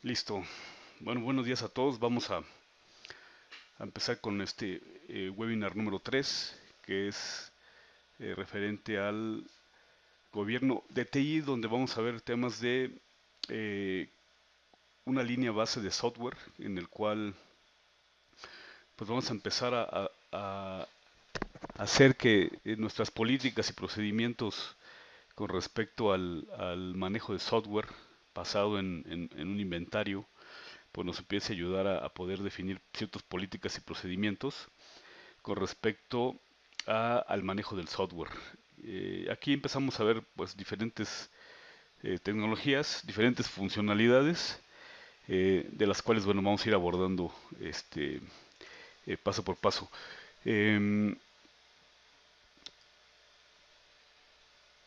Listo. Bueno, buenos días a todos. Vamos a empezar con este webinar número 3, que es referente al gobierno de TI, donde vamos a ver temas de eh, una línea base de software en el cual pues vamos a empezar a hacer que nuestras políticas y procedimientos con respecto al manejo de software basado en un inventario pues nos empiece a ayudar a poder definir ciertas políticas y procedimientos con respecto al manejo del software. Aquí empezamos a ver pues diferentes tecnologías, diferentes funcionalidades, de las cuales bueno vamos a ir abordando paso por paso. Eh,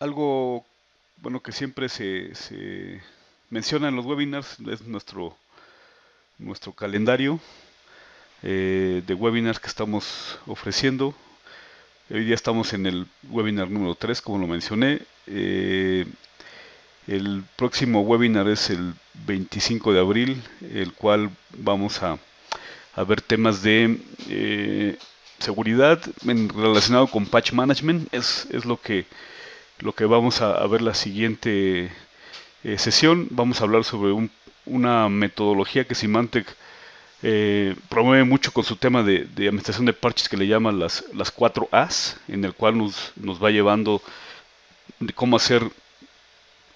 Algo bueno que siempre se menciona en los webinars es nuestro calendario de webinars que estamos ofreciendo. Hoy día estamos en el webinar número 3, como lo mencioné. El próximo webinar es el 25 de abril, el cual vamos a ver temas de seguridad relacionado con patch management. Es lo que vamos a ver la siguiente sesión. Vamos a hablar sobre una metodología que Symantec promueve mucho con su tema de administración de parches que le llaman las 4 As, en el cual nos va llevando de cómo hacer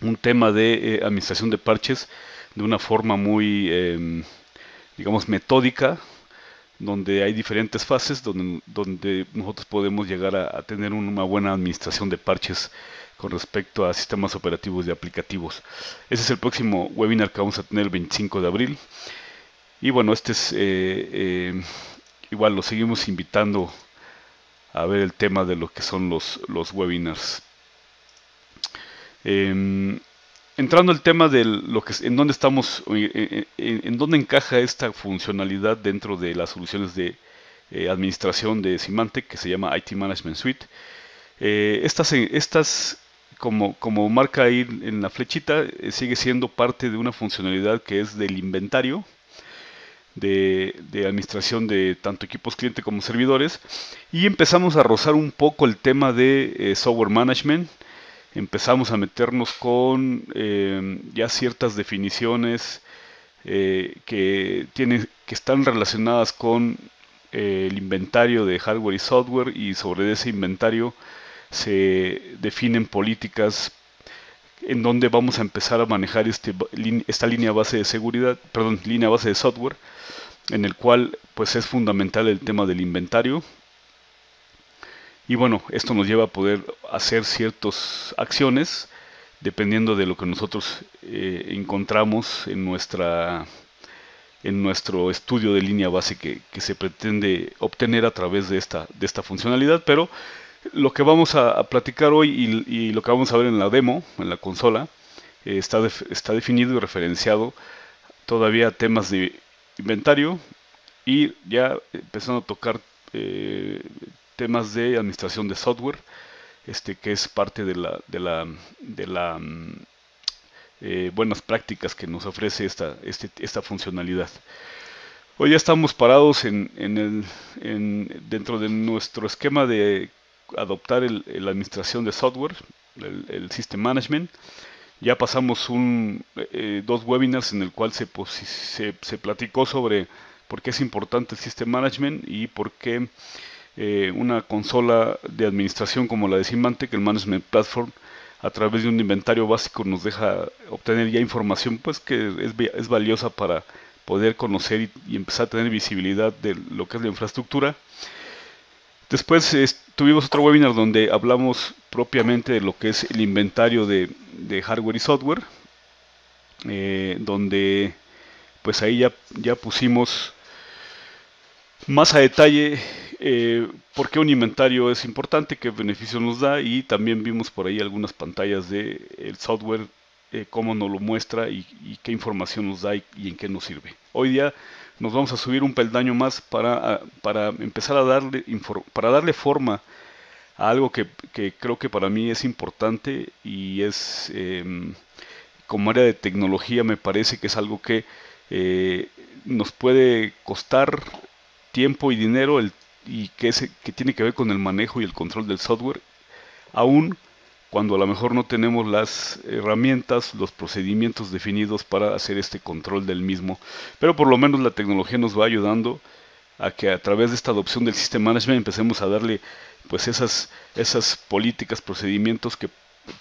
un tema de administración de parches de una forma muy, digamos, metódica, donde hay diferentes fases, donde nosotros podemos llegar a tener una buena administración de parches con respecto a sistemas operativos de aplicativos. Ese es el próximo webinar que vamos a tener el 25 de abril. Y bueno, este es igual, lo seguimos invitando a ver el tema de lo que son los webinars. Eh, Entrando al tema de lo que en dónde estamos, en dónde encaja esta funcionalidad dentro de las soluciones de administración de Symantec, que se llama IT Management Suite. Estas como marca ahí en la flechita, sigue siendo parte de una funcionalidad que es del inventario de administración de tanto equipos cliente como servidores. Y empezamos a rozar un poco el tema de software management. Empezamos a meternos con ya ciertas definiciones que están relacionadas con el inventario de hardware y software, y sobre ese inventario se definen políticas en donde vamos a empezar a manejar esta línea base de seguridad, perdón, línea base de software, en el cual pues es fundamental el tema del inventario. Y bueno, esto nos lleva a poder hacer ciertas acciones dependiendo de lo que nosotros encontramos en nuestro estudio de línea base que se pretende obtener a través de esta funcionalidad. Pero lo que vamos a platicar hoy y lo que vamos a ver en la demo, en la consola, está definido y referenciado todavía temas de inventario, y ya empezando a tocar eh, temas de administración de software, que es parte de la buenas prácticas que nos ofrece esta funcionalidad. Hoy ya estamos parados dentro de nuestro esquema de adoptar la administración de software, el System Management. Ya pasamos dos webinars en el cual se platicó sobre por qué es importante el System Management y por qué una consola de administración como la de Symantec, el Management Platform, a través de un inventario básico nos deja obtener ya información pues que es valiosa para poder conocer y empezar a tener visibilidad de lo que es la infraestructura. Después tuvimos otro webinar donde hablamos propiamente de lo que es el inventario de hardware y software, donde pues ahí ya pusimos más a detalle por qué un inventario es importante, qué beneficios nos da, y también vimos por ahí algunas pantallas de el software, cómo nos lo muestra y qué información nos da y en qué nos sirve. Hoy día nos vamos a subir un peldaño más para empezar a para darle forma a algo que creo que para mí es importante y es como área de tecnología me parece que es algo que eh, nos puede costar tiempo y dinero que tiene que ver con el manejo y el control del software, aún cuando a lo mejor no tenemos las herramientas, los procedimientos definidos para hacer este control del mismo. Pero por lo menos la tecnología nos va ayudando a que a través de esta adopción del System Management empecemos a darle pues esas políticas, procedimientos que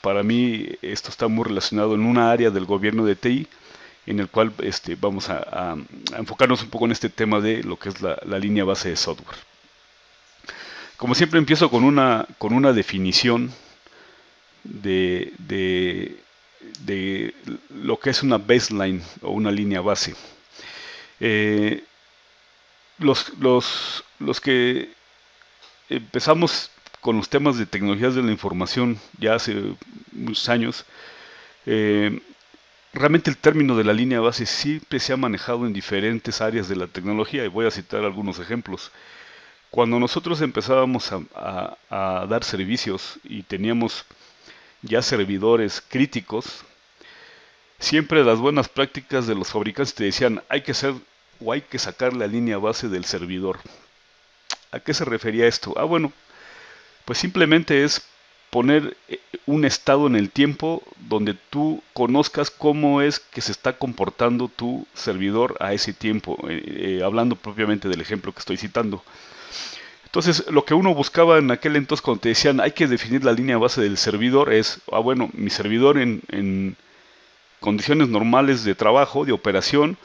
para mí esto está muy relacionado en una área del gobierno de TI, en el cual vamos a enfocarnos un poco en este tema de lo que es la línea base de software. Como siempre empiezo con una definición de lo que es una baseline o una línea base. Eh, los que empezamos con los temas de tecnologías de la información ya hace muchos años, eh, realmente el término de la línea base siempre se ha manejado en diferentes áreas de la tecnología y voy a citar algunos ejemplos. Cuando nosotros empezábamos a dar servicios y teníamos ya servidores críticos, siempre las buenas prácticas de los fabricantes te decían hay que hacer o hay que sacar la línea base del servidor. ¿A qué se refería esto? Bueno, pues simplemente es poner un estado en el tiempo donde tú conozcas cómo es que se está comportando tu servidor a ese tiempo, hablando propiamente del ejemplo que estoy citando. Entonces, lo que uno buscaba en aquel entonces cuando te decían hay que definir la línea base del servidor es, bueno, mi servidor en condiciones normales de trabajo, de operación,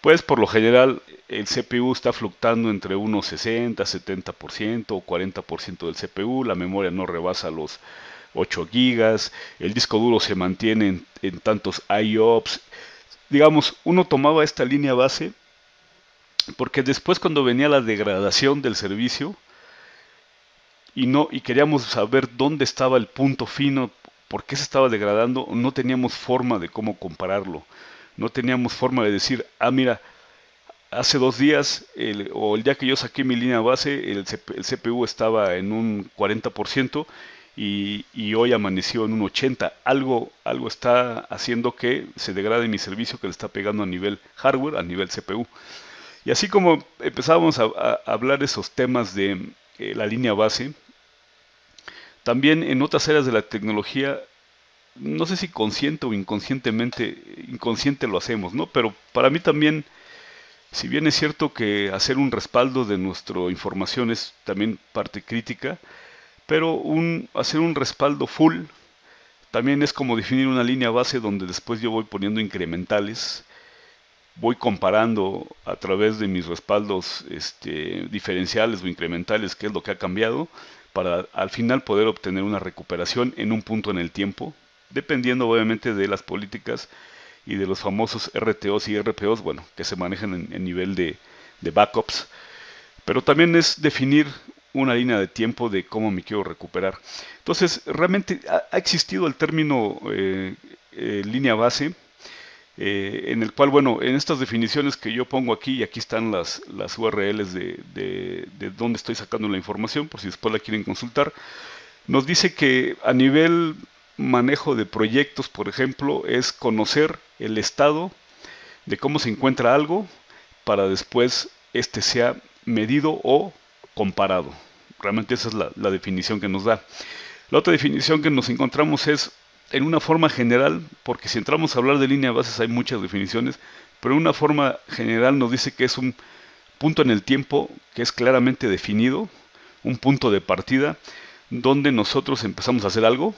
pues por lo general el CPU está fluctuando entre unos 60, 70% o 40% del CPU, la memoria no rebasa los 8 gigas, el disco duro se mantiene en tantos IOPS. Digamos, uno tomaba esta línea base porque después cuando venía la degradación del servicio y queríamos saber dónde estaba el punto fino, por qué se estaba degradando, no teníamos forma de cómo compararlo. No teníamos forma de decir, mira, hace 2 días o el día que yo saqué mi línea base, el CPU estaba en un 40% y hoy amaneció en un 80%. Algo está haciendo que se degrade mi servicio que le está pegando a nivel hardware, a nivel CPU. Y así como empezábamos a hablar esos temas de la línea base, también en otras áreas de la tecnología, no sé si consciente o inconscientemente, inconsciente lo hacemos, ¿no? Pero para mí también, si bien es cierto que hacer un respaldo de nuestra información es también parte crítica, pero hacer un respaldo full también es como definir una línea base donde después yo voy poniendo incrementales, voy comparando a través de mis respaldos diferenciales o incrementales qué es lo que ha cambiado para al final poder obtener una recuperación en un punto en el tiempo, dependiendo obviamente de las políticas y de los famosos RTOs y RPOs, bueno, que se manejan en nivel de backups, pero también es definir una línea de tiempo de cómo me quiero recuperar. Entonces, realmente ha existido el término línea base, en el cual, bueno, en estas definiciones que yo pongo aquí, y aquí están las URLs de dónde estoy sacando la información, por si después la quieren consultar, nos dice que a nivel manejo de proyectos, por ejemplo, es conocer el estado de cómo se encuentra algo para después sea medido o comparado. Realmente esa es la definición que nos da. La otra definición que nos encontramos es en una forma general, porque si entramos a hablar de línea de bases hay muchas definiciones, pero en una forma general nos dice que es un punto en el tiempo que es claramente definido, un punto de partida, donde nosotros empezamos a hacer algo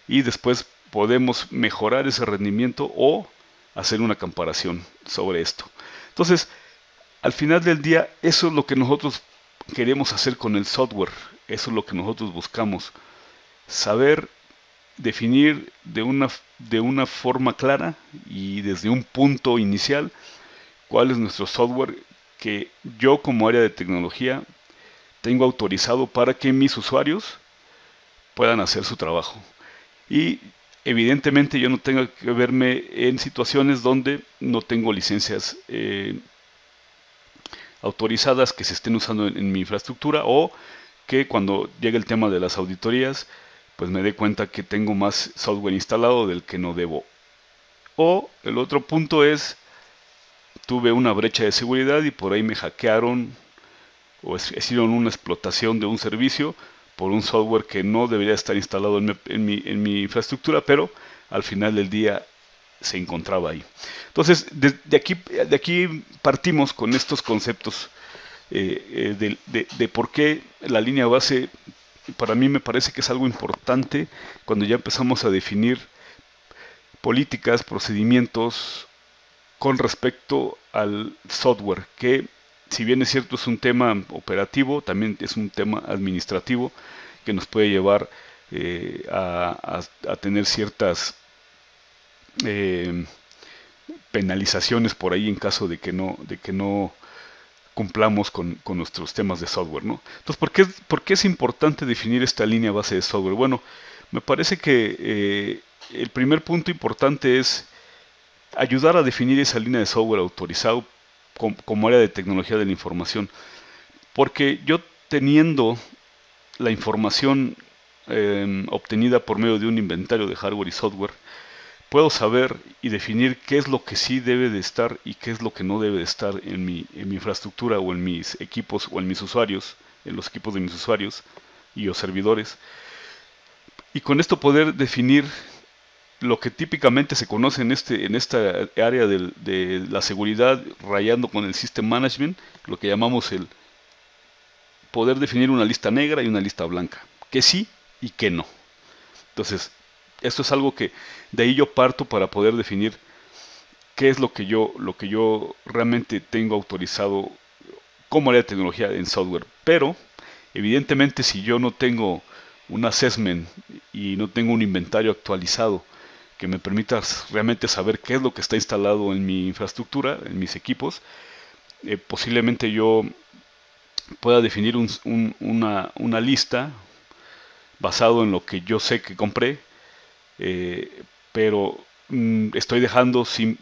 y después podemos mejorar ese rendimiento o hacer una comparación sobre esto. Entonces, al final del día, eso es lo que nosotros queremos hacer con el software, eso es lo que nosotros buscamos, saber definir de una forma clara y desde un punto inicial cuál es nuestro software que yo como área de tecnología tengo autorizado para que mis usuarios puedan hacer su trabajo. Y evidentemente yo no tengo que verme en situaciones donde no tengo licencias autorizadas que se estén usando en mi infraestructura o que cuando llegue el tema de las auditorías pues me dé cuenta que tengo más software instalado del que no debo. O el otro punto es tuve una brecha de seguridad y por ahí me hackearon o hicieron una explotación de un servicio por un software que no debería estar instalado en mi infraestructura, pero al final del día se encontraba ahí. Entonces, de aquí partimos con estos conceptos de por qué la línea base para mí me parece que es algo importante cuando ya empezamos a definir políticas, procedimientos con respecto al software, que si bien es cierto es un tema operativo, también es un tema administrativo que nos puede llevar a tener ciertas eh, penalizaciones por ahí en caso de que no cumplamos con nuestros temas de software, ¿no? Entonces, por qué es importante definir esta línea base de software? Bueno, me parece que el primer punto importante es ayudar a definir esa línea de software autorizado como área de tecnología de la información. Porque yo teniendo la información obtenida por medio de un inventario de hardware y software, puedo saber y definir qué es lo que sí debe de estar y qué es lo que no debe de estar en mi infraestructura o en mis equipos o en mis usuarios, en los equipos de mis usuarios y o servidores. Y con esto poder definir lo que típicamente se conoce en esta área de la seguridad, rayando con el System Management, lo que llamamos el poder definir una lista negra y una lista blanca, que sí y que no. Entonces, esto es algo que de ahí yo parto para poder definir qué es lo que yo realmente tengo autorizado como área de tecnología en software. Pero, evidentemente, si yo no tengo un assessment y no tengo un inventario actualizado que me permita realmente saber qué es lo que está instalado en mi infraestructura, en mis equipos, posiblemente yo pueda definir una lista basado en lo que yo sé que compré, pero estoy dejando sin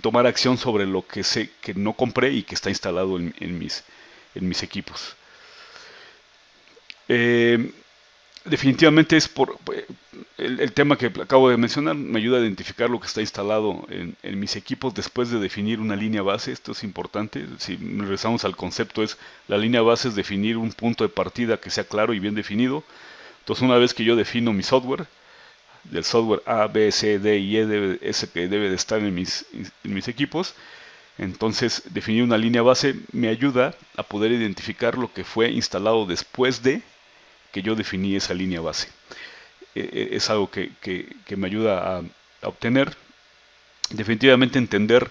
tomar acción sobre lo que sé que no compré y que está instalado en mis equipos. Eh, Definitivamente es por el tema que acabo de mencionar, me ayuda a identificar lo que está instalado en mis equipos después de definir una línea base. Esto es importante. Si regresamos al concepto, es la línea base es definir un punto de partida que sea claro y bien definido. Entonces, una vez que yo defino mi software, del software A, B, C, D y E, ese que debe de estar en mis equipos, entonces definir una línea base me ayuda a poder identificar lo que fue instalado después de que yo definí esa línea base. Es algo que me ayuda a obtener. Definitivamente entender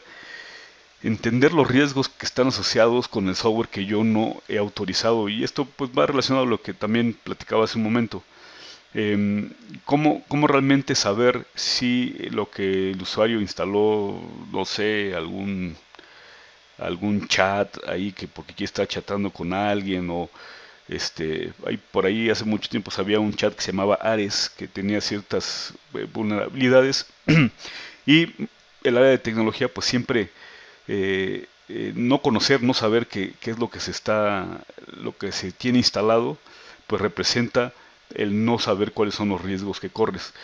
los riesgos que están asociados con el software que yo no he autorizado. Y esto pues va relacionado a lo que también platicaba hace un momento. Eh, ¿Cómo realmente saber si lo que el usuario instaló, no sé, algún chat ahí que porque aquí está chatando con alguien o por ahí hace mucho tiempo había un chat que se llamaba Ares que tenía ciertas vulnerabilidades y el área de tecnología pues siempre no conocer, no saber qué es lo que se tiene instalado, pues representa el no saber cuáles son los riesgos que corres.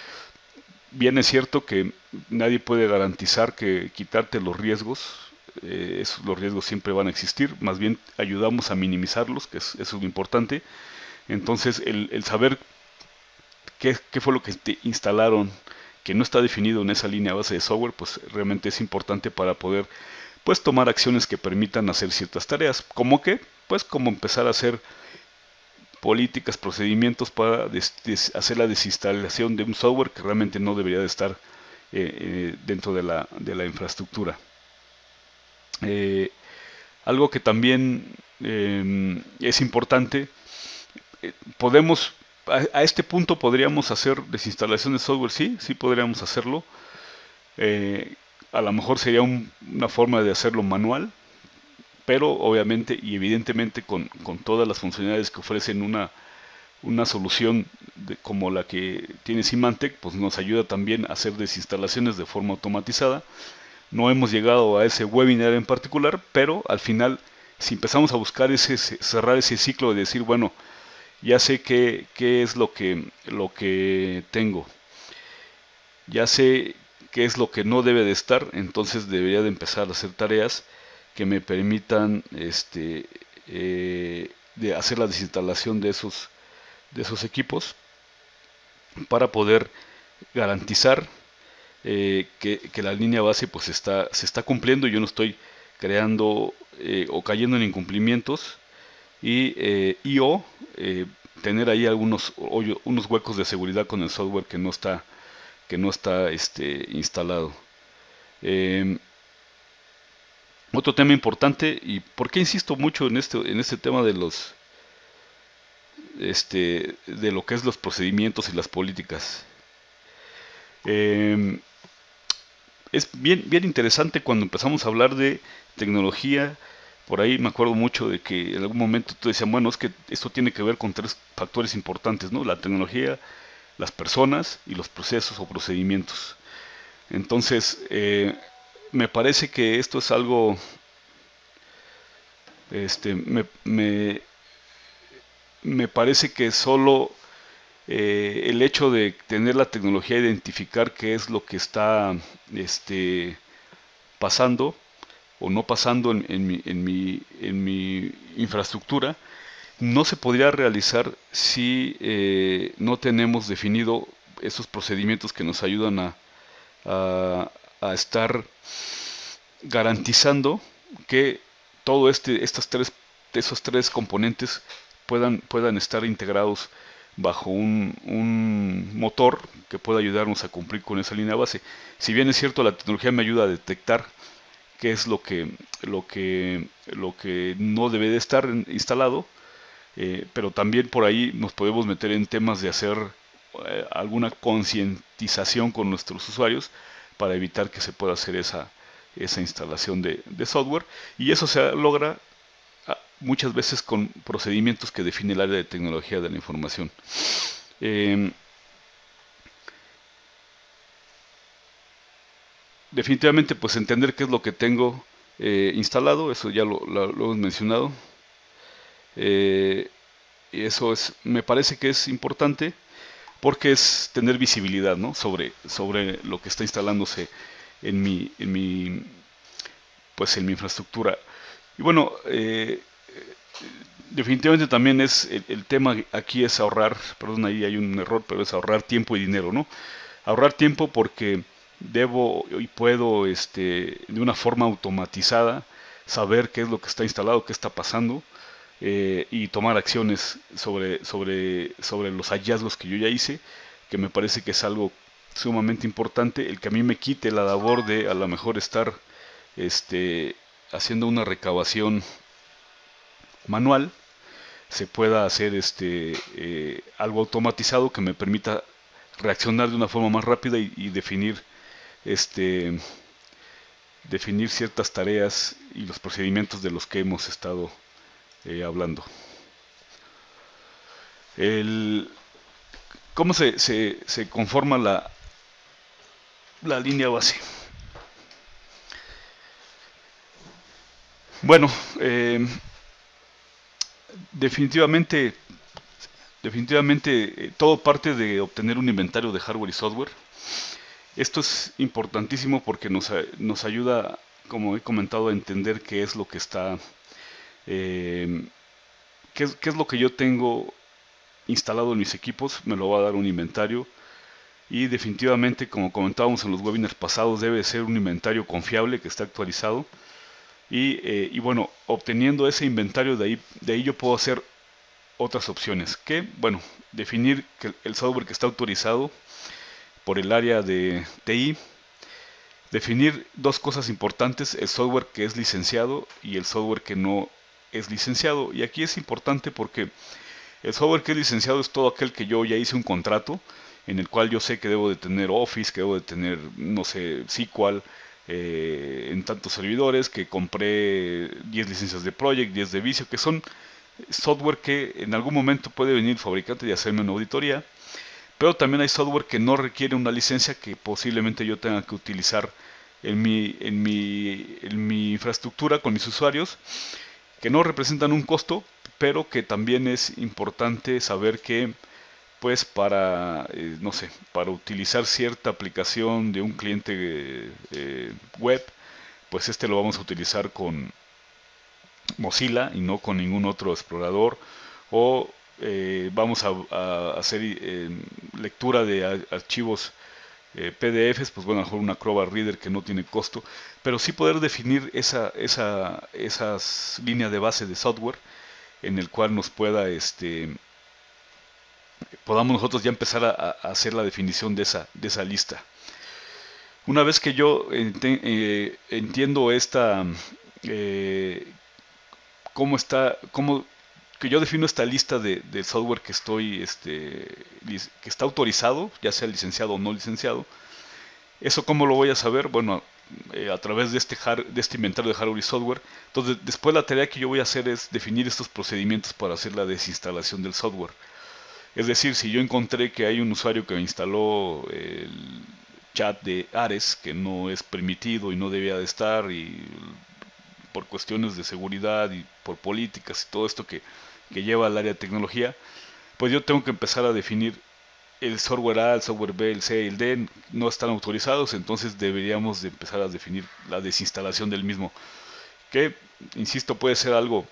Bien es cierto que nadie puede garantizar que quitarte los riesgos, los riesgos siempre van a existir, más bien ayudamos a minimizarlos, eso es lo importante. Entonces, el saber qué fue lo que te instalaron que no está definido en esa línea base de software, pues realmente es importante para poder pues tomar acciones que permitan hacer ciertas tareas, como que pues como empezar a hacer políticas, procedimientos para hacer la desinstalación de un software que realmente no debería de estar dentro de la infraestructura. Eh, Algo que también es importante, podemos, a este punto podríamos hacer desinstalación de software, sí, sí podríamos hacerlo. Eh, a lo mejor sería una forma de hacerlo manual, pero obviamente y evidentemente con todas las funcionalidades que ofrecen una solución como la que tiene Symantec, pues nos ayuda también a hacer desinstalaciones de forma automatizada. No hemos llegado a ese webinar en particular, pero al final, si empezamos a buscar cerrar ese ciclo de decir, bueno, ya sé qué es lo que tengo, ya sé qué es lo que no debe de estar. Entonces debería de empezar a hacer tareas que me permitan de hacer la desinstalación de esos equipos para poder garantizar que la línea base pues se está cumpliendo y yo no estoy creando o cayendo en incumplimientos o tener ahí unos huecos de seguridad con el software que no está instalado. Eh, Otro tema importante, y por qué insisto mucho en este tema de de lo que es los procedimientos y las políticas. Eh, es bien interesante cuando empezamos a hablar de tecnología. Por ahí me acuerdo mucho de que en algún momento tú decían, bueno, es que esto tiene que ver con tres factores importantes, ¿no? La tecnología, las personas y los procesos o procedimientos. Entonces, me parece que esto es algo, este, me, me, me parece que solo el hecho de tener la tecnología, identificar qué es lo que está pasando o no pasando en mi infraestructura, no se podría realizar si no tenemos definido esos procedimientos que nos ayudan a estar garantizando que todo esos tres componentes puedan estar integrados bajo un motor que pueda ayudarnos a cumplir con esa línea base. Si bien es cierto, la tecnología me ayuda a detectar qué es lo que no debe de estar instalado, pero también por ahí nos podemos meter en temas de hacer alguna concientización con nuestros usuarios para evitar que se pueda hacer esa instalación de software, y eso se logra muchas veces con procedimientos que define el área de tecnología de la información. Eh, Definitivamente pues entender qué es lo que tengo instalado, eso ya lo hemos mencionado. Y eso me parece que es importante porque es tener visibilidad, ¿no? Sobre lo que está instalándose en mi, pues en mi infraestructura. Y bueno, definitivamente también el tema aquí es ahorrar, perdón, ahí hay un error, pero es ahorrar tiempo y dinero, ¿no? Ahorrar tiempo porque debo y puedo, de una forma automatizada, saber qué es lo que está instalado, qué está pasando, y tomar acciones sobre los hallazgos que yo ya hice, que me parece que es algo sumamente importante, el que a mí me quite la labor de a lo mejor estar este, haciendo una recabación manual, se pueda hacer algo automatizado que me permita reaccionar de una forma más rápida y este, definir ciertas tareas y los procedimientos de los que hemos estado hablando. El, ¿Cómo se conforma la línea base? Bueno, eh, definitivamente, todo parte de obtener un inventario de hardware y software. Esto es importantísimo porque nos ayuda, como he comentado, a entender qué es lo que está, eh, qué es lo que yo tengo instalado en mis equipos. Me lo va a dar un inventario. Y definitivamente, como comentábamos en los webinars pasados, debe ser un inventario confiable que esté actualizado. Y bueno, obteniendo ese inventario de ahí yo puedo hacer otras opciones. Que, bueno, definir que el software que está autorizado por el área de TI. Definir dos cosas importantes: el software que es licenciado y el software que no es licenciado. Y aquí es importante porque el software que es licenciado es todo aquel que yo ya hice un contrato en el cual yo sé que debo de tener Office, que debo de tener, no sé, SQL en tantos servidores, que compré 10 licencias de Project, 10 de Visio, que son software que en algún momento puede venir el fabricante y hacerme una auditoría. Pero también hay software que no requiere una licencia, que posiblemente yo tenga que utilizar en mi infraestructura con mis usuarios, que no representan un costo, pero que también es importante saber que pues para, no sé, para utilizar cierta aplicación de un cliente web, pues este lo vamos a utilizar con Mozilla y no con ningún otro explorador, o vamos a hacer lectura de archivos PDFs, pues bueno, a lo mejor una Acrobat Reader que no tiene costo, pero sí poder definir esas líneas de base de software en el cual nos pueda, podamos nosotros ya empezar a hacer la definición de esa lista. Una vez que yo entiendo eh, cómo que yo defino esta lista de software que que está autorizado, ya sea licenciado o no licenciado. ¿Eso cómo lo voy a saber? Bueno, a través de este inventario de hardware y software. Entonces, después la tarea que yo voy a hacer es definir estos procedimientos para hacer la desinstalación del software. Es decir, si yo encontré que hay un usuario que instaló el chat de Ares que no es permitido y no debía de estar, y por cuestiones de seguridad y por políticas y todo esto que lleva al área de tecnología, pues yo tengo que empezar a definir el software A, el software B, el C y el D no están autorizados, entonces deberíamos de empezar a definir la desinstalación del mismo, que, insisto, puede ser algo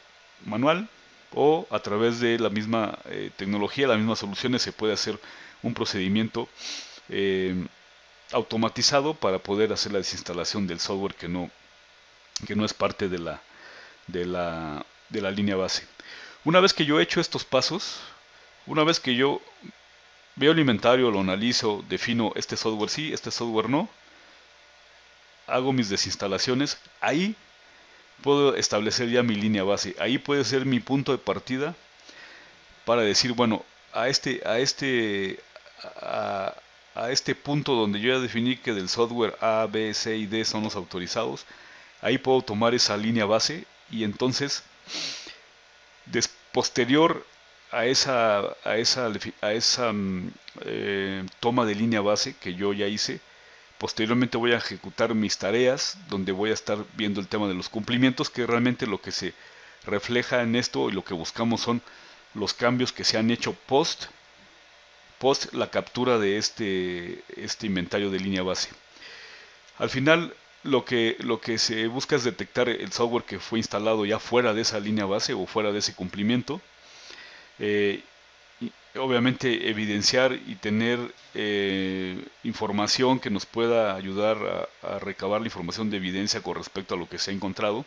manual o a través de la misma tecnología, las mismas soluciones, se puede hacer un procedimiento eh, automatizado para poder hacer la desinstalación del software que no es parte de la línea base. Una vez que yo he hecho estos pasos, una vez que yo veo el inventario, lo analizo, defino este software sí, este software no, hago mis desinstalaciones, ahí puedo establecer ya mi línea base. Ahí puede ser mi punto de partida para decir, bueno, a, a este punto donde yo ya definí que del software A, B, C y D son los autorizados, ahí puedo tomar esa línea base y entonces, posterior a esa toma de línea base que yo ya hice, posteriormente voy a ejecutar mis tareas donde voy a estar viendo el tema de los cumplimientos, que realmente lo que se refleja en esto y lo que buscamos son los cambios que se han hecho post la captura de este inventario de línea base. Al final, lo que se busca es detectar el software que fue instalado ya fuera de esa línea base o fuera de ese cumplimiento. Eh, y obviamente evidenciar y tener información que nos pueda ayudar a recabar la información de evidencia con respecto a lo que se ha encontrado,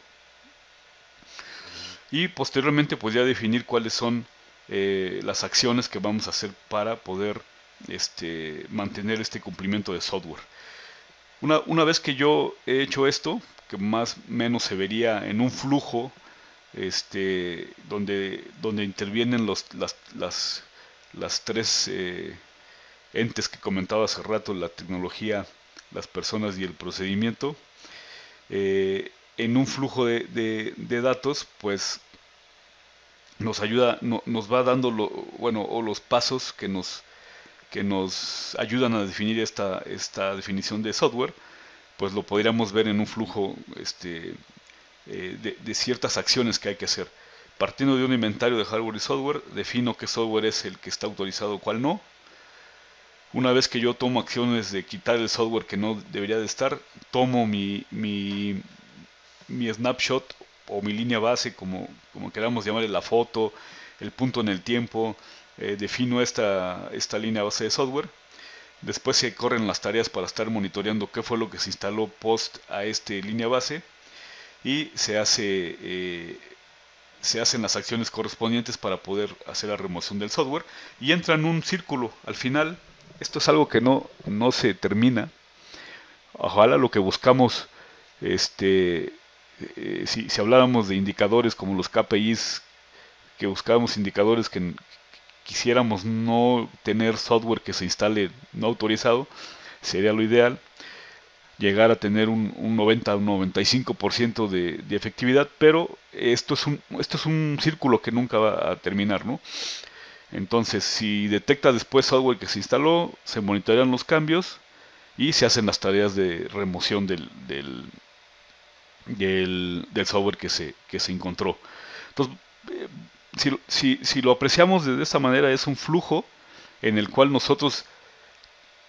y posteriormente pues ya definir cuáles son las acciones que vamos a hacer para poder mantener este cumplimiento de software. Una vez que yo he hecho esto, que más o menos se vería en un flujo donde intervienen las tres entes que comentaba hace rato: la tecnología, las personas y el procedimiento. En un flujo de datos, pues nos ayuda, nos va dando o los pasos que nos ayudan a definir esta definición de software, pues lo podríamos ver en un flujo de ciertas acciones que hay que hacer. Partiendo de un inventario de hardware y software, defino qué software es el que está autorizado, cuál no. Una vez que yo tomo acciones de quitar el software que no debería de estar, tomo mi snapshot o mi línea base, como queramos llamarle, la foto, el punto en el tiempo, defino esta línea base de software. Después se corren las tareas para estar monitoreando qué fue lo que se instaló post a esta línea base, y se hacen las acciones correspondientes para poder hacer la remoción del software, y entra en un círculo. Al final, esto es algo que no se termina. Ojalá lo que buscamos, si habláramos de indicadores como los KPIs, que buscábamos indicadores que quisiéramos no tener software que se instale no autorizado, sería lo ideal llegar a tener un 90 o un 95% de efectividad, pero esto es un círculo que nunca va a terminar, ¿no? Entonces, si detecta después software que se instaló, se monitorean los cambios y se hacen las tareas de remoción del software que se encontró. Entonces, si lo apreciamos de esta manera, es un flujo en el cual nosotros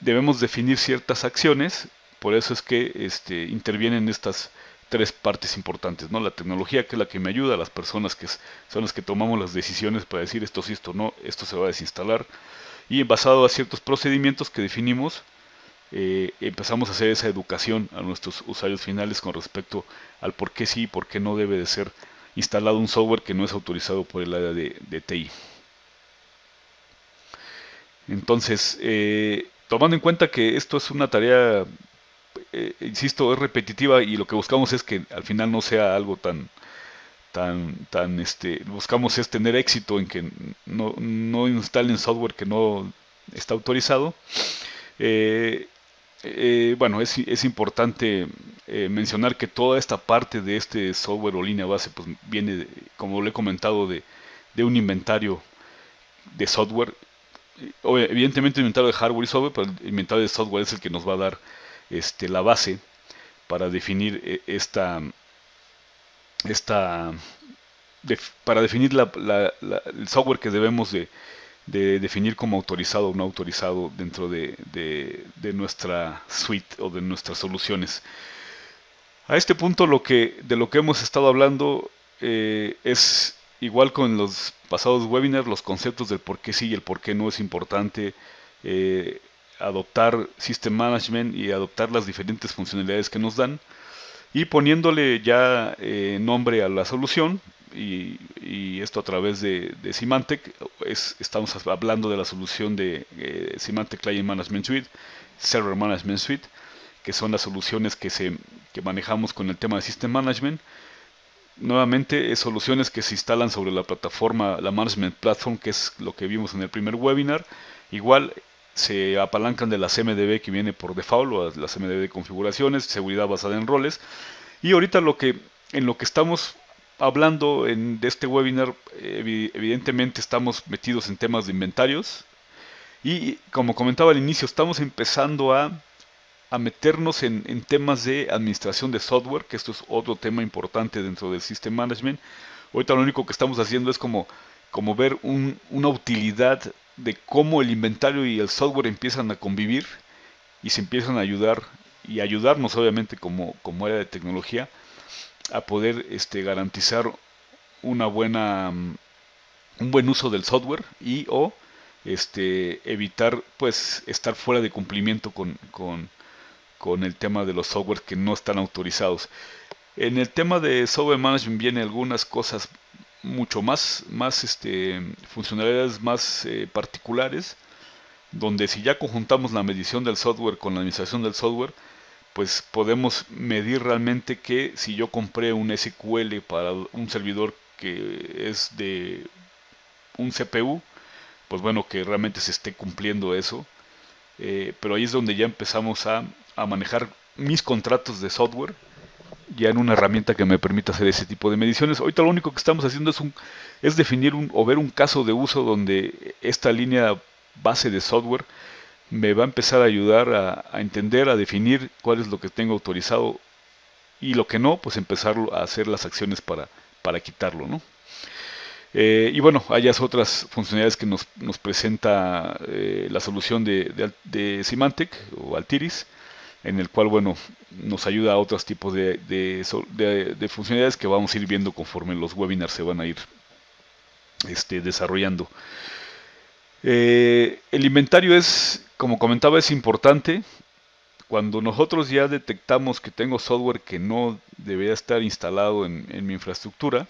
debemos definir ciertas acciones. Por eso es que intervienen estas tres partes importantes, ¿no? La tecnología, que es la que me ayuda, las personas que son las que tomamos las decisiones para decir esto sí, esto no, esto se va a desinstalar, y basado a ciertos procedimientos que definimos, empezamos a hacer esa educación a nuestros usuarios finales con respecto al por qué sí y por qué no debe de ser instalado un software que no es autorizado por el área de TI. Entonces, tomando en cuenta que esto es una tarea, insisto, es repetitiva, y lo que buscamos es que al final no sea algo buscamos es tener éxito en que no instalen software que no está autorizado. Bueno, es importante mencionar que toda esta parte de este software o línea base pues viene, como le he comentado, de un inventario de software. Evidentemente el inventario de hardware y software, pero el inventario de software es el que nos va a dar la base para definir esta para definir el software que debemos de definir como autorizado o no autorizado dentro de nuestra suite o de nuestras soluciones. A este punto de lo que hemos estado hablando es igual con los pasados webinars, los conceptos del por qué sí y el por qué no es importante adoptar System Management y adoptar las diferentes funcionalidades que nos dan, y poniéndole ya nombre a la solución, y esto a través de Symantec. Estamos hablando de la solución de Symantec Client Management Suite, Server Management Suite, que son las soluciones que manejamos con el tema de System Management. Nuevamente, es soluciones que se instalan sobre la plataforma, la Management Platform, que es lo que vimos en el primer webinar. Igual se apalancan de la CMDB que viene por default, o la CMDB de configuraciones, seguridad basada en roles. Y ahorita en lo que estamos hablando de este webinar, evidentemente estamos metidos en temas de inventarios, y como comentaba al inicio, estamos empezando a meternos en temas de administración de software, que esto es otro tema importante dentro del System Management. Ahorita lo único que estamos haciendo es como ver una utilidad de cómo el inventario y el software empiezan a convivir y se empiezan a ayudar, y ayudarnos obviamente como área de tecnología, a poder garantizar una un buen uso del software, y o evitar pues estar fuera de cumplimiento con el tema de los softwares que no están autorizados. En el tema de software management viene algunas cosas mucho más funcionalidades más particulares, donde si ya conjuntamos la medición del software con la administración del software, pues podemos medir realmente que si yo compré un SQL para un servidor que es de un CPU, pues bueno, que realmente se esté cumpliendo eso. Pero ahí es donde ya empezamos a manejar mis contratos de software, ya en una herramienta que me permita hacer ese tipo de mediciones. Ahorita lo único que estamos haciendo es definir o ver un caso de uso donde esta línea base de software me va a empezar a ayudar a entender, a definir cuál es lo que tengo autorizado, y lo que no, pues empezar a hacer las acciones para quitarlo, ¿no? Y bueno, hay otras funcionalidades que nos presenta la solución de Symantec o Altiris, en el cual, bueno, nos ayuda a otros tipos de funcionalidades que vamos a ir viendo conforme los webinars se van a ir desarrollando. El inventario es, como comentaba, es importante. Cuando nosotros ya detectamos que tengo software que no debería estar instalado en mi infraestructura,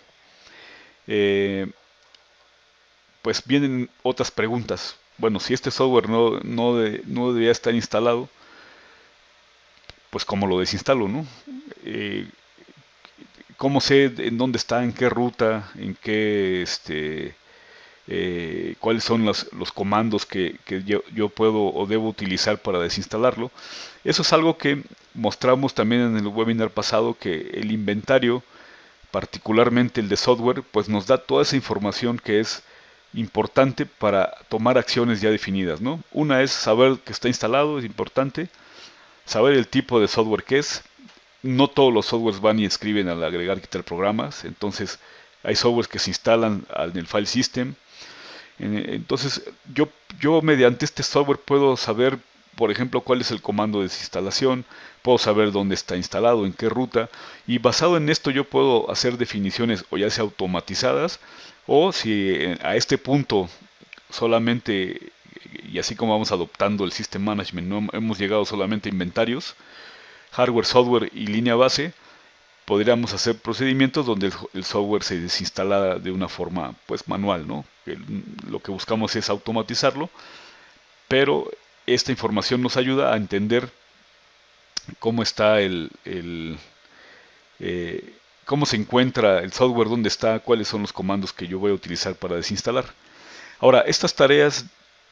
pues vienen otras preguntas. Bueno, si este software no debería estar instalado, pues ¿cómo lo desinstalo, no? ¿Cómo sé en dónde está, en qué ruta, en qué cuáles son los comandos que yo puedo o debo utilizar para desinstalarlo? Eso es algo que mostramos también en el webinar pasado, que el inventario, particularmente el de software, pues nos da toda esa información que es importante para tomar acciones ya definidas, ¿no? Una es saber que está instalado, es importante, saber el tipo de software que es. No todos los softwares van y escriben al agregar quitar programas, entonces hay softwares que se instalan en el file system. Entonces, yo mediante este software puedo saber, por ejemplo, cuál es el comando de desinstalación, puedo saber dónde está instalado, en qué ruta, y basado en esto yo puedo hacer definiciones o ya sea automatizadas, o si a este punto solamente, y así como vamos adoptando el System Management, no hemos llegado solamente a inventarios, hardware, software y línea base, podríamos hacer procedimientos donde el software se desinstala de una forma pues manual, ¿no? Lo que buscamos es automatizarlo, pero esta información nos ayuda a entender cómo está cómo se encuentra el software, dónde está, cuáles son los comandos que yo voy a utilizar para desinstalar. Ahora, estas tareas,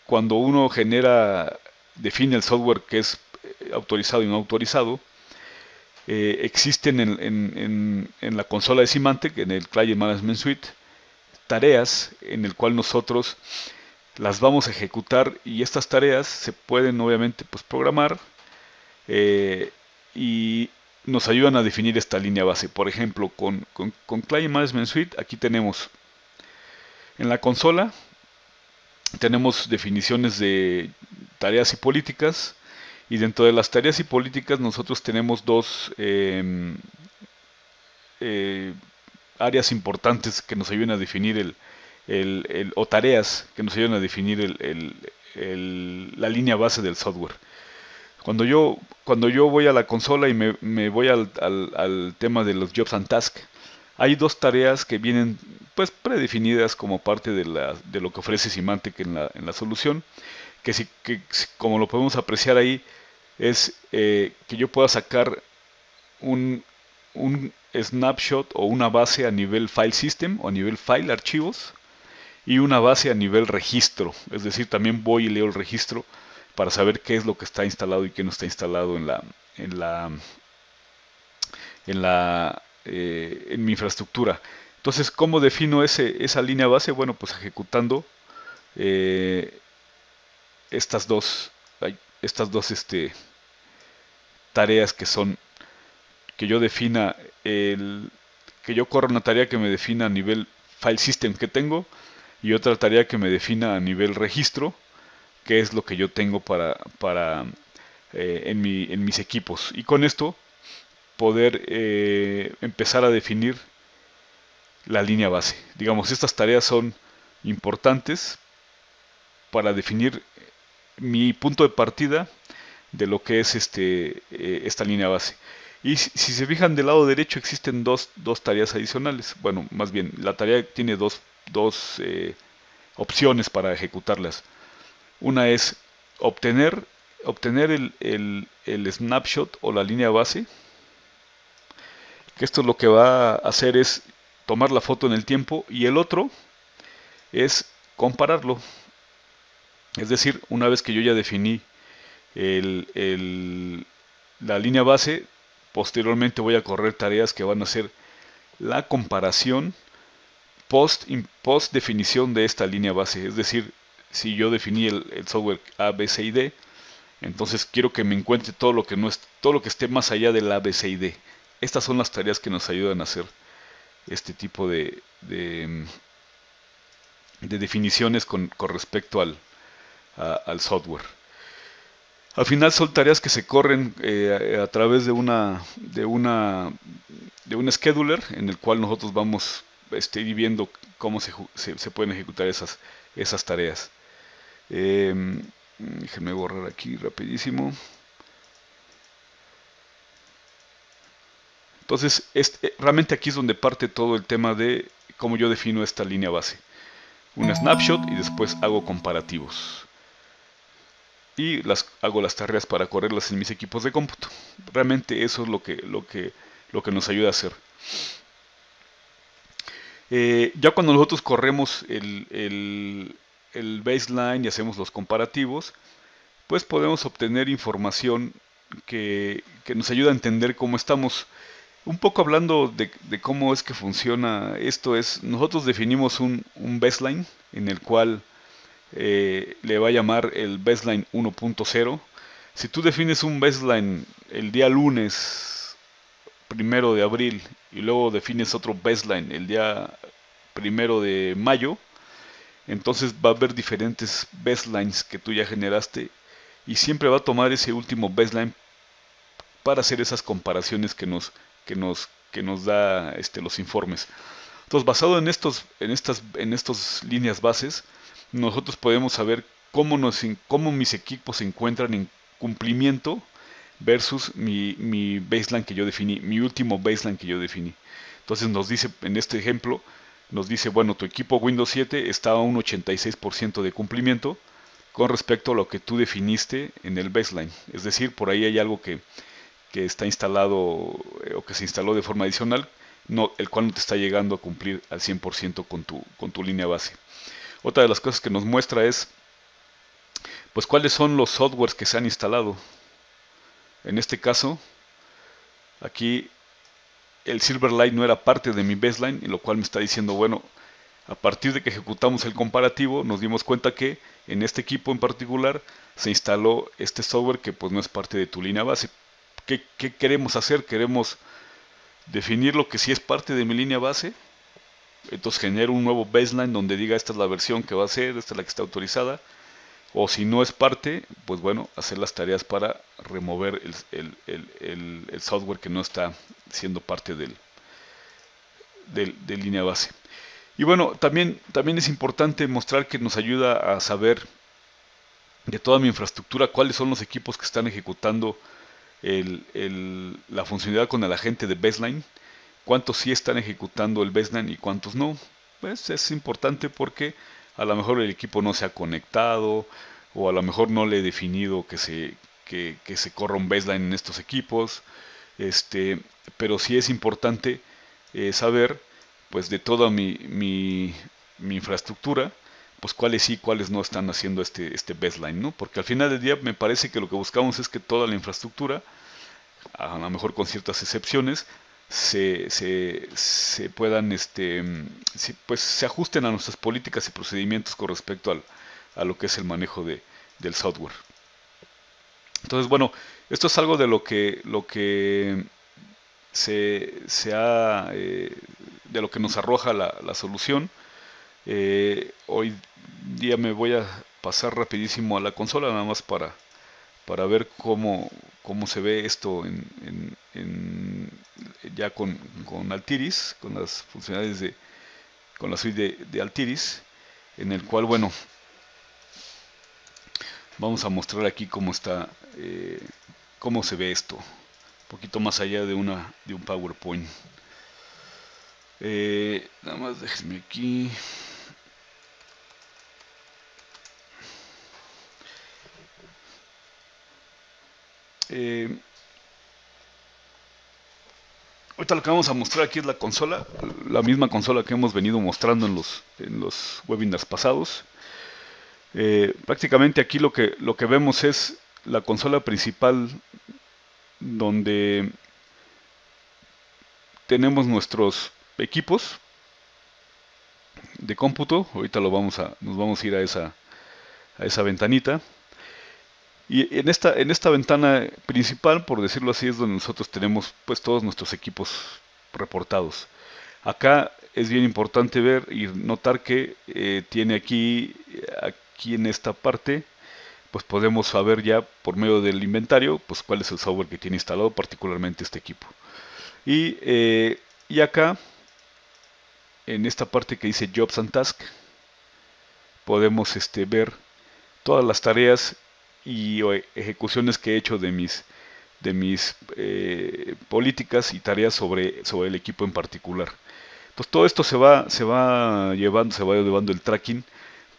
cuando uno define el software que es autorizado y no autorizado, existen en la consola de Symantec, en el Client Management Suite, tareas en el cual nosotros las vamos a ejecutar y estas tareas se pueden obviamente pues programar eh, y nos ayudan a definir esta línea base. Por ejemplo, con Client Management Suite aquí tenemos en la consola tenemos definiciones de tareas y políticas y dentro de las tareas y políticas nosotros tenemos dos eh, áreas importantes que nos ayuden a definir o tareas que nos ayuden a definir la línea base del software. Cuando yo voy a la consola y me voy al tema de los jobs and tasks, hay dos tareas que vienen pues predefinidas como parte de lo que ofrece Symantec en la solución, como lo podemos apreciar ahí, es que yo pueda sacar un, un snapshot o una base a nivel file system o a nivel file archivos y una base a nivel registro. Es decir, también voy y leo el registro para saber qué es lo que está instalado y qué no está instalado en la, en mi infraestructura. Entonces, ¿cómo defino esa línea base? Bueno, pues ejecutando eh, estas dos, estas dos tareas que yo defina que yo corra una tarea que me defina a nivel file system que tengo y otra tarea que me defina a nivel registro, que es lo que yo tengo en mis equipos. Y con esto poder empezar a definir la línea base. Digamos, estas tareas son importantes para definir mi punto de partida de lo que es esta línea base. Y si se fijan del lado derecho existen dos tareas adicionales. Bueno, más bien, la tarea tiene dos opciones para ejecutarlas. Una es obtener, obtener el snapshot o la línea base, que esto lo que va a hacer es tomar la foto en el tiempo, y el otro es compararlo. Es decir, una vez que yo ya definí el, el, la línea base, posteriormente voy a correr tareas que van a hacer la comparación post definición de esta línea base. Es decir, si yo definí el software A, B, C y D, entonces quiero que me encuentre todo lo que no es, todo lo que esté más allá del A, B, C y D. Estas son las tareas que nos ayudan a hacer este tipo de definiciones con respecto al software. Al final son tareas que se corren a través de un scheduler en el cual nosotros vamos viendo cómo se pueden ejecutar esas tareas. Eh, Déjenme borrar aquí rapidísimo. Entonces, realmente aquí es donde parte todo el tema de cómo yo defino esta línea base. Un snapshot y después hago comparativos. Y hago las tareas para correrlas en mis equipos de cómputo. Realmente eso es lo que nos ayuda a hacer. Ya cuando nosotros corremos el baseline y hacemos los comparativos, pues podemos obtener información que nos ayuda a entender cómo estamos. Un poco hablando de cómo es que funciona esto, nosotros definimos un baseline en el cual le va a llamar el baseline 1.0. Si tú defines un baseline el día lunes 1 de abril y luego defines otro baseline el día 1 de mayo, entonces va a haber diferentes baselines que tú ya generaste y siempre va a tomar ese último baseline para hacer esas comparaciones que nos da los informes. Entonces, basado en estas líneas bases, nosotros podemos saber cómo mis equipos se encuentran en cumplimiento versus mi baseline que yo definí, mi último baseline que yo definí. Entonces nos dice, en este ejemplo, nos dice, bueno, tu equipo Windows 7 está a un 86% de cumplimiento con respecto a lo que tú definiste en el baseline. Es decir, por ahí hay algo que está instalado o que se instaló de forma adicional, el cual no te está llegando a cumplir al 100% con tu línea base. Otra de las cosas que nos muestra es, pues, cuáles son los softwares que se han instalado. En este caso, aquí el Silverlight no era parte de mi baseline, y lo cual me está diciendo, bueno, a partir de que ejecutamos el comparativo, nos dimos cuenta que en este equipo en particular se instaló este software que pues no es parte de tu línea base. ¿Qué queremos hacer? Queremos definir lo que sí es parte de mi línea base. Entonces genero un nuevo baseline donde diga esta es la versión que va a ser, esta es la que está autorizada. O si no es parte, pues bueno, hacer las tareas para remover el software que no está siendo parte de línea base. Y bueno, también es importante mostrar que nos ayuda a saber de toda mi infraestructura cuáles son los equipos que están ejecutando la funcionalidad con el agente de baseline, cuántos sí están ejecutando el baseline y cuántos no. Pues es importante porque a lo mejor el equipo no se ha conectado o a lo mejor no le he definido que se corra un baseline en estos equipos. Pero sí es importante saber, pues, de toda mi infraestructura, pues cuáles sí, cuáles no están haciendo este baseline, ¿no? Porque al final del día me parece que lo que buscamos es que toda la infraestructura, a lo mejor con ciertas excepciones, se puedan, pues se ajusten a nuestras políticas y procedimientos con respecto a lo que es el manejo del software. Entonces, bueno, esto es algo de lo que de lo que nos arroja la solución. Hoy día me voy a pasar rapidísimo a la consola, nada más para ver cómo se ve esto ya con Altiris, con las funcionalidades con la suite de Altiris, en el cual, bueno, vamos a mostrar aquí cómo se ve esto, un poquito más allá de un PowerPoint. Nada más déjenme aquí. Ahorita lo que vamos a mostrar aquí es la consola, la misma consola que hemos venido mostrando en los webinars pasados. Prácticamente aquí lo que vemos es la consola principal donde tenemos nuestros equipos de cómputo. Ahorita nos vamos a ir a esa ventanita. Y en esta ventana principal, por decirlo así, es donde nosotros tenemos pues todos nuestros equipos reportados. Acá es bien importante ver y notar que tiene aquí en esta parte, pues podemos saber ya por medio del inventario, pues cuál es el software que tiene instalado, particularmente este equipo. Y acá, en esta parte que dice Jobs and Tasks, podemos ver todas las tareas y ejecuciones que he hecho de mis políticas y tareas sobre el equipo en particular. Entonces todo esto se va llevando el tracking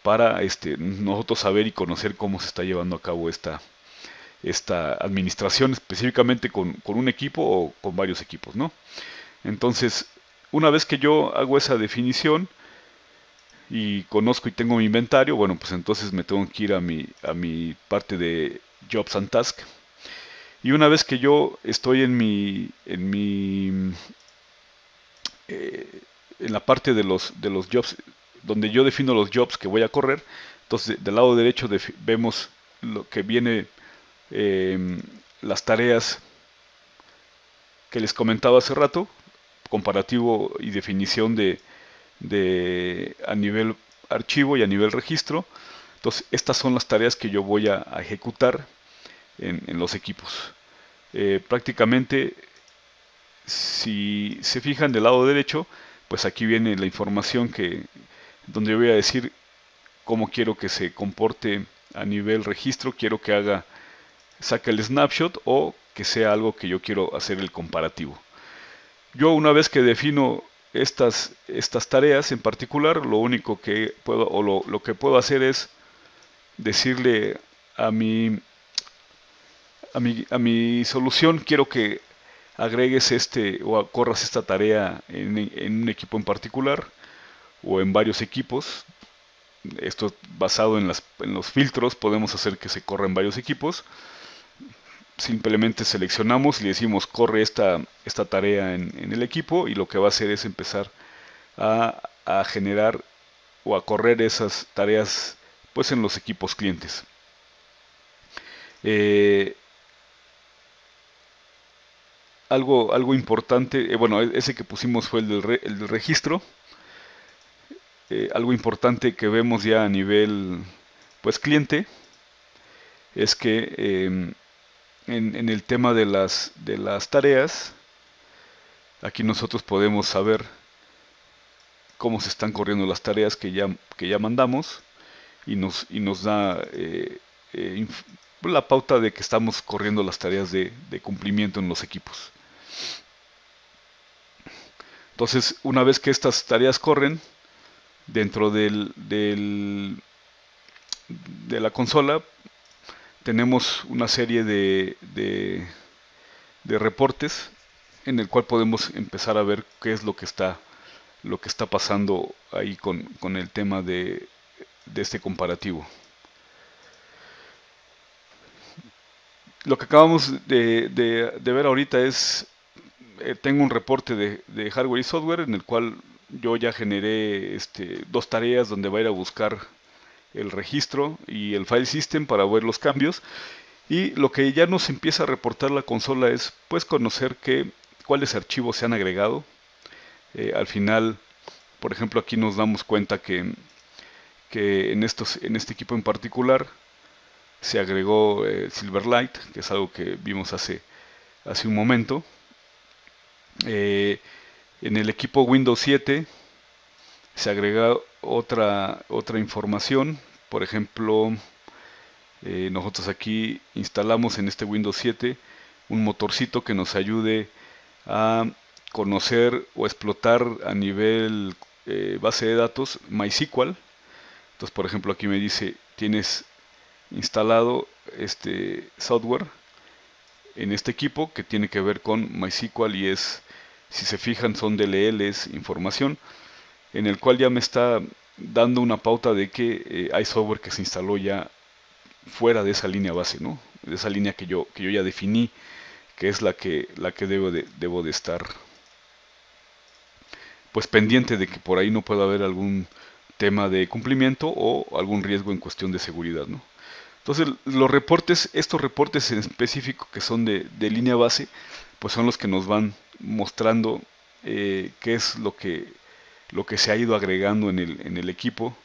para nosotros saber y conocer cómo se está llevando a cabo esta administración, específicamente con un equipo o con varios equipos, ¿no? Entonces, una vez que yo hago esa definición y conozco y tengo mi inventario, bueno, pues entonces me tengo que ir a mi parte de Jobs and Tasks. Y una vez que yo estoy en la parte de los jobs, donde yo defino los jobs que voy a correr, entonces del lado derecho vemos lo que viene, las tareas que les comentaba hace rato, comparativo y definición a archivo y a nivel registro. Entonces, estas son las tareas que yo voy a ejecutar en los equipos. Prácticamente, si se fijan del lado derecho, pues aquí viene la información donde yo voy a decir cómo quiero que se comporte a nivel registro. Quiero que saque el snapshot o que sea algo que yo quiero hacer el comparativo. Yo, una vez que defino estas tareas en particular, lo único que puedo, o lo que puedo hacer es decirle a mi solución: quiero que agregues o corras esta tarea en un equipo en particular o en varios equipos. Esto basado en los filtros, podemos hacer que se corra en varios equipos. Simplemente seleccionamos y le decimos corre esta tarea en el equipo, y lo que va a hacer es empezar a generar o a correr esas tareas pues en los equipos clientes. Algo importante, bueno, ese que pusimos fue el del registro. Algo importante que vemos ya a nivel pues cliente es que en el tema de las tareas, aquí nosotros podemos saber cómo se están corriendo las tareas que ya mandamos, y nos da la pauta de que estamos corriendo las tareas de cumplimiento en los equipos. Entonces, una vez que estas tareas corren dentro de la consola, tenemos una serie de reportes en el cual podemos empezar a ver qué es lo que está pasando ahí con el tema de este comparativo. Lo que acabamos de ver ahorita es, tengo un reporte de hardware y software en el cual yo ya generé dos tareas donde va a ir a buscar el registro y el file system para ver los cambios. Y lo que ya nos empieza a reportar la consola es pues conocer cuáles archivos se han agregado. Al final, por ejemplo, aquí nos damos cuenta que en este equipo en particular se agregó Silverlight, que es algo que vimos hace un momento. En el equipo Windows 7 se agrega otra información. Por ejemplo, nosotros aquí instalamos en este Windows 7 un motorcito que nos ayude a conocer o explotar a nivel base de datos MySQL. Entonces, por ejemplo, aquí me dice: tienes instalado este software en este equipo que tiene que ver con MySQL, y si se fijan, son DLLs, información, en el cual ya me está dando una pauta de que hay software que se instaló ya fuera de esa línea base, ¿no? De esa línea que yo ya definí, que es la que debo de estar pues pendiente de que por ahí no pueda haber algún tema de cumplimiento o algún riesgo en cuestión de seguridad, ¿no? Entonces, estos reportes en específico que son de línea base, pues son los que nos van mostrando qué es lo que se ha ido agregando en el equipo,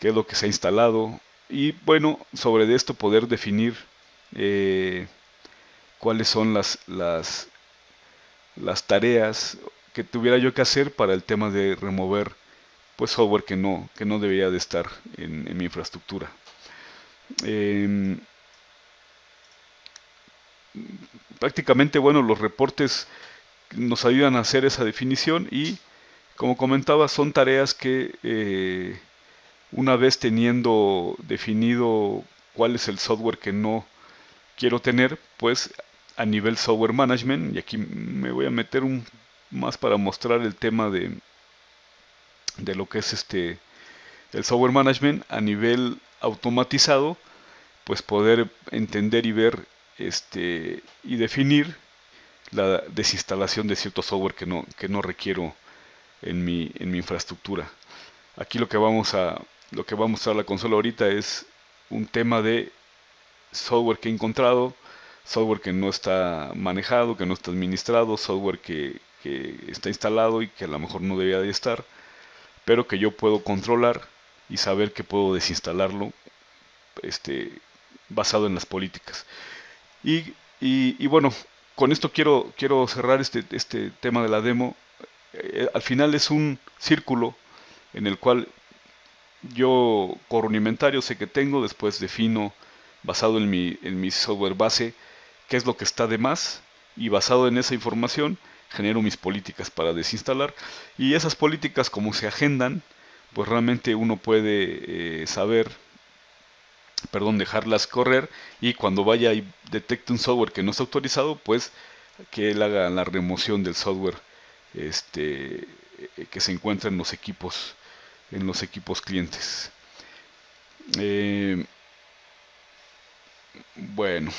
qué es lo que se ha instalado, y bueno, sobre esto poder definir cuáles son las tareas que tuviera yo que hacer para el tema de remover pues software que no debería de estar en mi infraestructura. Prácticamente, bueno, los reportes nos ayudan a hacer esa definición, y como comentaba, son tareas que una vez teniendo definido cuál es el software que no quiero tener, pues a nivel software management, y aquí me voy a meter más para mostrar el tema de lo que es el software management a nivel automatizado, pues poder entender y ver y definir la desinstalación de cierto software que no requiero en mi infraestructura. Aquí lo que va a mostrar la consola ahorita es un tema de software que he encontrado, software que no está manejado, que no está administrado, software que está instalado y que a lo mejor no debería de estar, pero que yo puedo controlar y saber que puedo desinstalarlo basado en las políticas. Y bueno, con esto quiero cerrar este tema de la demo. Al final es un círculo en el cual yo corro un inventario, sé que tengo, después defino, basado en mi software base, qué es lo que está de más, y basado en esa información genero mis políticas para desinstalar, y esas políticas, como se agendan, pues realmente uno puede saber, perdón, dejarlas correr, y cuando vaya y detecte un software que no está autorizado, pues que él haga la remoción del software este, que se encuentra en los equipos clientes. Eh, bueno,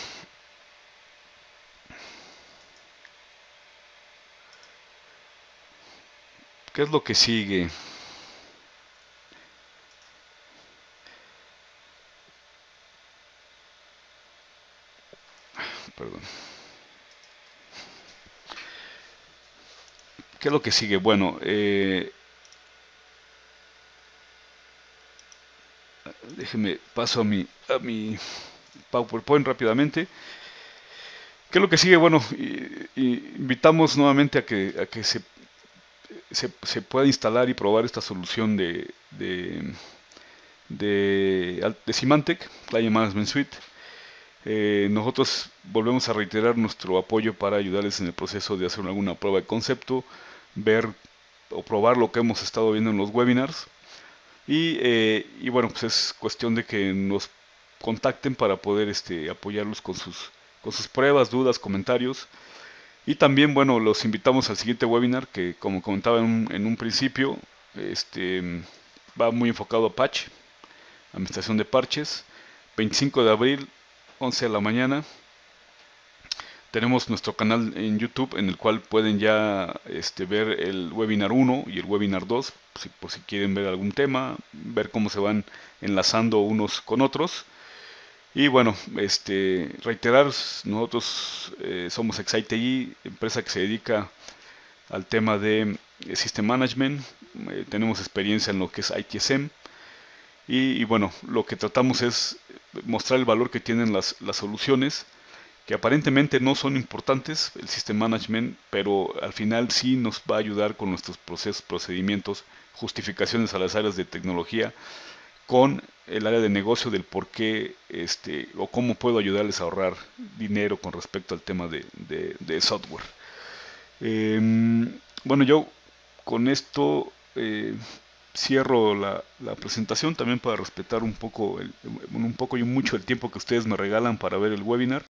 ¿qué es lo que sigue? Perdón. ¿Qué es lo que sigue? Bueno, déjeme paso a mi PowerPoint rápidamente. ¿Qué es lo que sigue? Bueno, invitamos nuevamente a que se pueda instalar y probar esta solución de Symantec, Client Management Suite. Nosotros volvemos a reiterar nuestro apoyo para ayudarles en el proceso de hacer alguna prueba de concepto, ver o probar lo que hemos estado viendo en los webinars. Y bueno, pues es cuestión de que nos contacten para poder apoyarlos con sus pruebas, dudas, comentarios. Y también, bueno, los invitamos al siguiente webinar que, como comentaba en un principio, va muy enfocado a patch, administración de parches. 25 de abril, 11 de la mañana. Tenemos nuestro canal en YouTube en el cual pueden ya ver el webinar 1 y el webinar 2, por si quieren ver algún tema, ver cómo se van enlazando unos con otros. Y bueno, reiterar, nosotros somos XITI, empresa que se dedica al tema de System Management. Tenemos experiencia en lo que es ITSM. Y bueno, lo que tratamos es mostrar el valor que tienen las soluciones, que aparentemente no son importantes, el System Management, pero al final sí nos va a ayudar con nuestros procesos, procedimientos, justificaciones a las áreas de tecnología, con el área de negocio del por qué o cómo puedo ayudarles a ahorrar dinero con respecto al tema de software. Bueno, yo con esto cierro la presentación también para respetar un poco y mucho el tiempo que ustedes me regalan para ver el webinar.